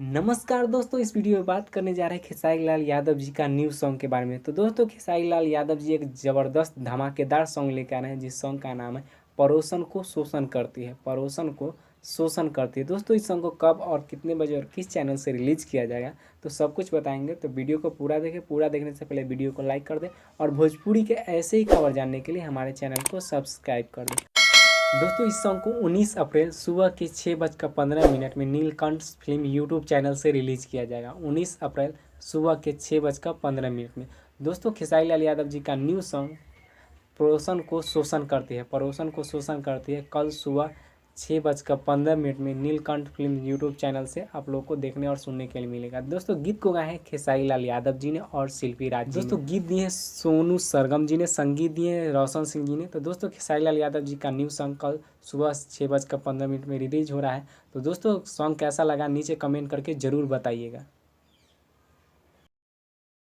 नमस्कार दोस्तों, इस वीडियो में बात करने जा रहे हैं खेसारी लाल यादव जी का न्यू सॉन्ग के बारे में। तो दोस्तों, खेसारी लाल यादव जी एक ज़बरदस्त धमाकेदार सॉन्ग लेकर आ रहे हैं, जिस सॉन्ग का नाम है पड़ोसन को शोषण करती है। पड़ोसन को शोषण करती है। दोस्तों, इस सॉन्ग को कब और कितने बजे और किस चैनल से रिलीज़ किया जाएगा, तो सब कुछ बताएंगे। तो वीडियो को पूरा देखें। पूरा देखने से पहले वीडियो को लाइक कर दें और भोजपुरी के ऐसे ही खबर जानने के लिए हमारे चैनल को सब्सक्राइब कर दें। दोस्तों, इस सॉन्ग को 19 अप्रैल सुबह के 6:15 में नीलकंठ फिल्म यूट्यूब चैनल से रिलीज़ किया जाएगा। 19 अप्रैल सुबह के 6:15 में। दोस्तों, खेसारी लाल यादव जी का न्यू सॉन्ग पड़ोसन को शोषण करती है। पड़ोसन को शोषण करती है कल सुबह 6:15 में नीलकंठ फिल्म यूट्यूब चैनल से आप लोगों को देखने और सुनने के लिए मिलेगा। दोस्तों, गीत को गाए हैं खेसारी लाल यादव जी ने और शिल्पी राज जी। दोस्तों, गीत दिए हैं सोनू सरगम जी ने, संगीत दिए हैं रोशन सिंह जी ने। तो दोस्तों, खेसारी लाल यादव जी का न्यू सॉन्ग कल सुबह 6:15 में रिलीज हो रहा है। तो दोस्तों, सॉन्ग कैसा लगा नीचे कमेंट करके ज़रूर बताइएगा।